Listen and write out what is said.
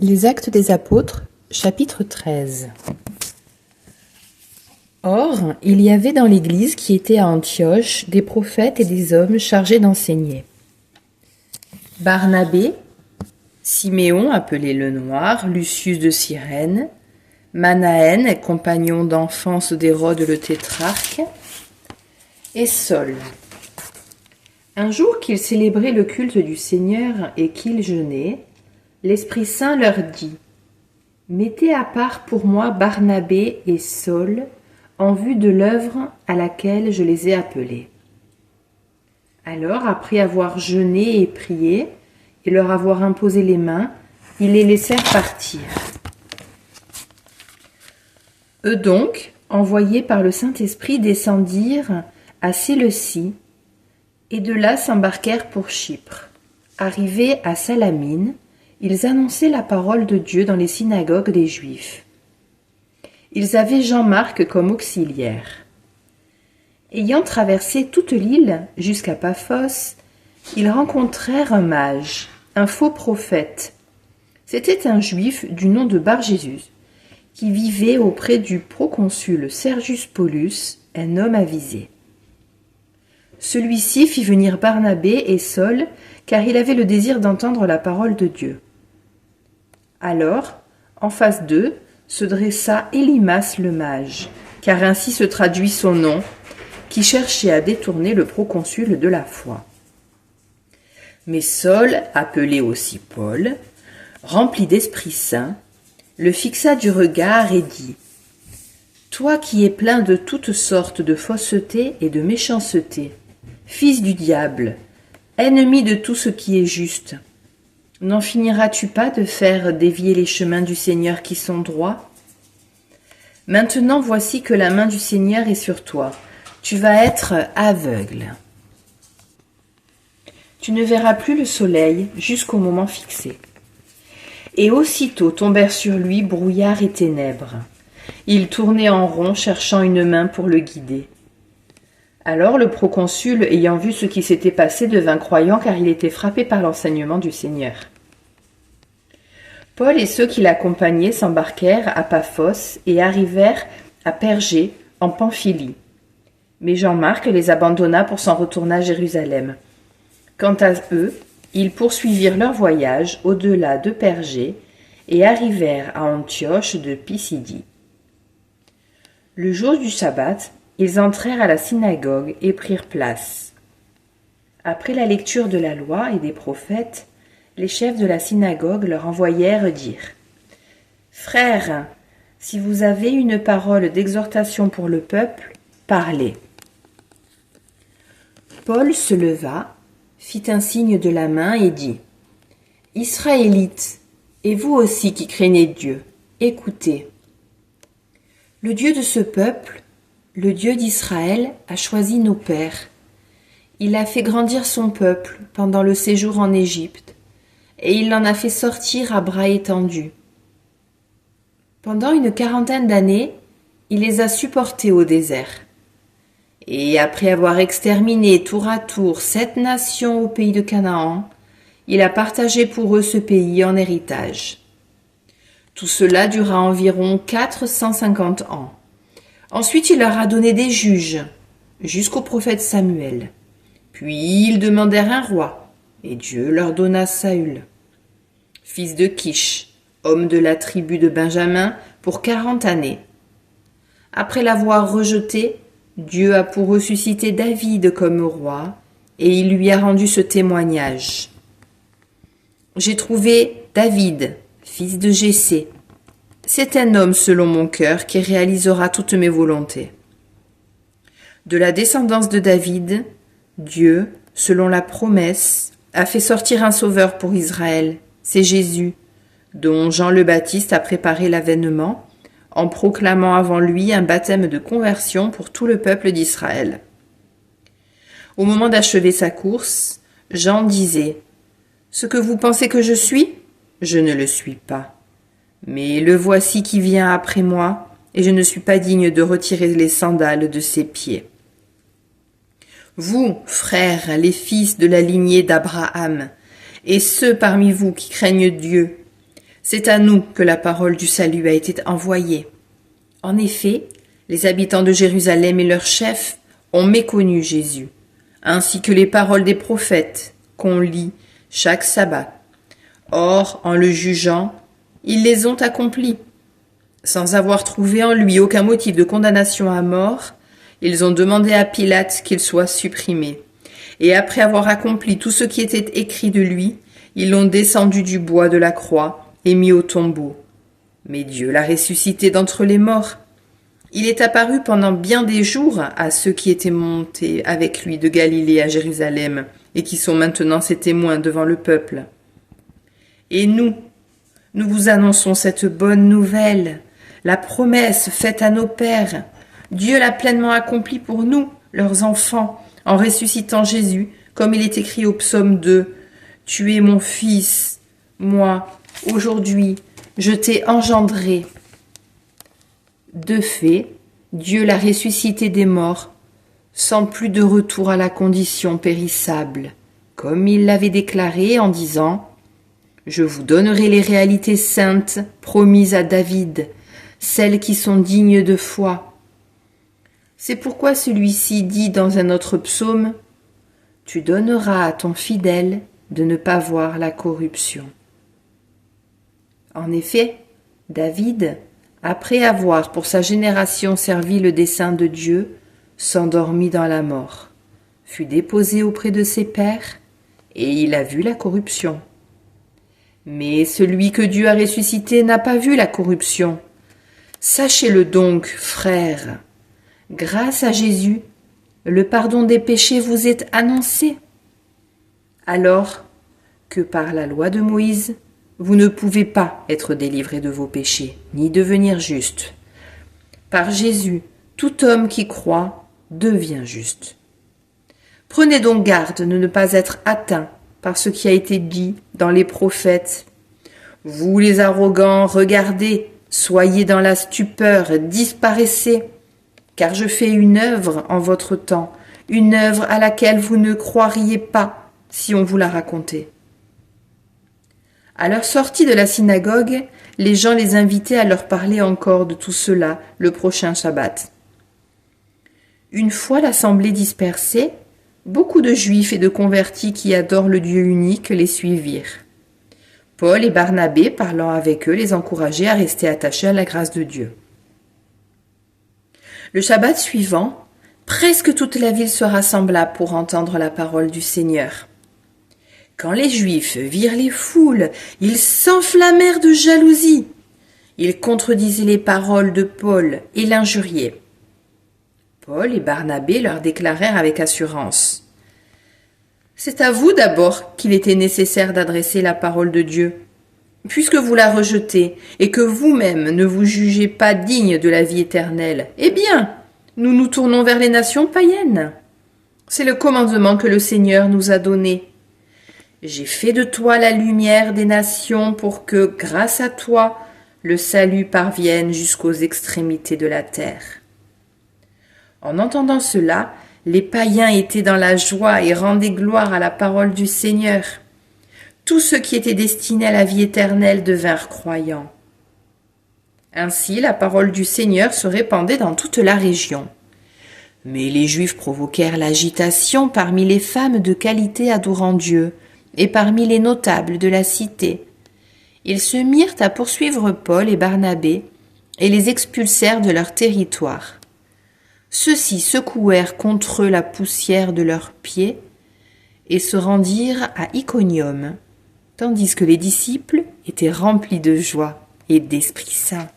Les Actes des Apôtres, chapitre 13. Or, il y avait dans l'Église qui était à Antioche des prophètes et des hommes chargés d'enseigner. Barnabé, Siméon appelé le Noir, Lucius de Cyrène, Manaën, compagnon d'enfance d'Hérode le tétrarque, et Saul. Un jour qu'ils célébraient le culte du Seigneur et qu'ils jeûnaient, l'Esprit Saint leur dit : « Mettez à part pour moi Barnabé et Saul en vue de l'œuvre à laquelle je les ai appelés. » Alors, après avoir jeûné et prié, et leur avoir imposé les mains, ils les laissèrent partir. Eux donc, envoyés par le Saint-Esprit, descendirent à Séleucie, et de là s'embarquèrent pour Chypre. Arrivés à Salamine, ils annonçaient la parole de Dieu dans les synagogues des Juifs. Ils avaient Jean-Marc comme auxiliaire. Ayant traversé toute l'île jusqu'à Paphos, ils rencontrèrent un mage, un faux prophète. C'était un Juif du nom de Bar-Jésus, qui vivait auprès du proconsul Sergius Paulus, un homme avisé. Celui-ci fit venir Barnabé et Saul, car il avait le désir d'entendre la parole de Dieu. Alors, en face d'eux, se dressa Élymas le mage, car ainsi se traduit son nom, qui cherchait à détourner le proconsul de la foi. Mais Saul, appelé aussi Paul, rempli d'Esprit Saint, le fixa du regard et dit : « Toi qui es plein de toutes sortes de fausseté et de méchanceté, fils du diable, ennemi de tout ce qui est juste, n'en finiras-tu pas de faire dévier les chemins du Seigneur qui sont droits ? Maintenant voici que la main du Seigneur est sur toi, tu vas être aveugle. Tu ne verras plus le soleil jusqu'au moment fixé. » Et aussitôt tombèrent sur lui brouillard et ténèbres. Il tournait en rond, cherchant une main pour le guider. Alors le proconsul, ayant vu ce qui s'était passé, devint croyant, car il était frappé par l'enseignement du Seigneur. Paul et ceux qui l'accompagnaient s'embarquèrent à Paphos et arrivèrent à Pergé, en Pamphylie. Mais Jean-Marc les abandonna pour s'en retourner à Jérusalem. Quant à eux, ils poursuivirent leur voyage au-delà de Pergé et arrivèrent à Antioche de Pisidie. Le jour du sabbat, ils entrèrent à la synagogue et prirent place. Après la lecture de la loi et des prophètes, les chefs de la synagogue leur envoyèrent dire : « Frères, si vous avez une parole d'exhortation pour le peuple, parlez. » Paul se leva, fit un signe de la main et dit : « Israélites, et vous aussi qui craignez Dieu, écoutez. Le Dieu de ce peuple, le Dieu d'Israël, a choisi nos pères. Il a fait grandir son peuple pendant le séjour en Égypte, et il l'en a fait sortir à bras étendus. Pendant une 40aine d'années, il les a supportés au désert. Et après avoir exterminé tour à tour 7 nations au pays de Canaan, il a partagé pour eux ce pays en héritage. Tout cela dura environ 450 ans. Ensuite, il leur a donné des juges, jusqu'au prophète Samuel. Puis ils demandèrent un roi, et Dieu leur donna Saül, fils de Kish, homme de la tribu de Benjamin, pour 40 années. Après l'avoir rejeté, Dieu a pour ressusciter David comme roi, et il lui a rendu ce témoignage. J'ai trouvé David, fils de Jessé. C'est un homme selon mon cœur qui réalisera toutes mes volontés. De la descendance de David, Dieu, selon la promesse, a fait sortir un sauveur pour Israël, c'est Jésus, dont Jean le Baptiste a préparé l'avènement, en proclamant avant lui un baptême de conversion pour tout le peuple d'Israël. Au moment d'achever sa course, Jean disait : « Ce que vous pensez que je suis, je ne le suis pas. Mais le voici qui vient après moi, et je ne suis pas digne de retirer les sandales de ses pieds. Vous, frères, les fils de la lignée d'Abraham, et ceux parmi vous qui craignent Dieu, C'est à nous que la parole du salut a été envoyée. En effet, les habitants de Jérusalem et leurs chefs ont méconnu Jésus, ainsi que les paroles des prophètes qu'on lit chaque sabbat. Or, en le jugeant, ils les ont accomplis. Sans avoir trouvé en lui aucun motif de condamnation à mort, ils ont demandé à Pilate qu'il soit supprimé. Et après avoir accompli tout ce qui était écrit de lui, ils l'ont descendu du bois de la croix et mis au tombeau. Mais Dieu l'a ressuscité d'entre les morts. Il est apparu pendant bien des jours à ceux qui étaient montés avec lui de Galilée à Jérusalem et qui sont maintenant ses témoins devant le peuple. Et nous vous annonçons cette bonne nouvelle, la promesse faite à nos pères. Dieu l'a pleinement accomplie pour nous, leurs enfants, en ressuscitant Jésus, comme il est écrit au psaume 2. « Tu es mon fils, moi, aujourd'hui, je t'ai engendré. » De fait, Dieu l'a ressuscité des morts, sans plus de retour à la condition périssable, comme il l'avait déclaré en disant « Je vous donnerai les réalités saintes promises à David, celles qui sont dignes de foi. » C'est pourquoi celui-ci dit dans un autre psaume « Tu donneras à ton fidèle de ne pas voir la corruption. » En effet, David, après avoir pour sa génération servi le dessein de Dieu, s'endormit dans la mort, fut déposé auprès de ses pères, et il a vu la corruption. Mais celui que Dieu a ressuscité n'a pas vu la corruption. Sachez-le donc, frères, grâce à Jésus, le pardon des péchés vous est annoncé. Alors que par la loi de Moïse, vous ne pouvez pas être délivrés de vos péchés, ni devenir juste. Par Jésus, tout homme qui croit devient juste. Prenez donc garde de ne pas être atteint par ce qui a été dit dans les prophètes. Vous les arrogants, regardez, soyez dans la stupeur, disparaissez, car je fais une œuvre en votre temps, une œuvre à laquelle vous ne croiriez pas si on vous la racontait. À leur sortie de la synagogue, les gens les invitaient à leur parler encore de tout cela le prochain Shabbat. Une fois l'assemblée dispersée, beaucoup de Juifs et de convertis qui adorent le Dieu unique les suivirent. Paul et Barnabé, parlant avec eux, les encourageaient à rester attachés à la grâce de Dieu. Le Shabbat suivant, presque toute la ville se rassembla pour entendre la parole du Seigneur. Quand les Juifs virent les foules, ils s'enflammèrent de jalousie. Ils contredisaient les paroles de Paul et l'injuriaient. Paul et Barnabé leur déclarèrent avec assurance « C'est à vous d'abord qu'il était nécessaire d'adresser la parole de Dieu. Puisque vous la rejetez et que vous-même ne vous jugez pas digne de la vie éternelle, eh bien, nous nous tournons vers les nations païennes. C'est le commandement que le Seigneur nous a donné. J'ai fait de toi la lumière des nations pour que, grâce à toi, le salut parvienne jusqu'aux extrémités de la terre. » En entendant cela, les païens étaient dans la joie et rendaient gloire à la parole du Seigneur. Tous ceux qui étaient destinés à la vie éternelle devinrent croyants. Ainsi, la parole du Seigneur se répandait dans toute la région. Mais les Juifs provoquèrent l'agitation parmi les femmes de qualité adorant Dieu et parmi les notables de la cité. Ils se mirent à poursuivre Paul et Barnabé et les expulsèrent de leur territoire. Ceux-ci secouèrent contre eux la poussière de leurs pieds et se rendirent à Iconium, tandis que les disciples étaient remplis de joie et d'Esprit Saint.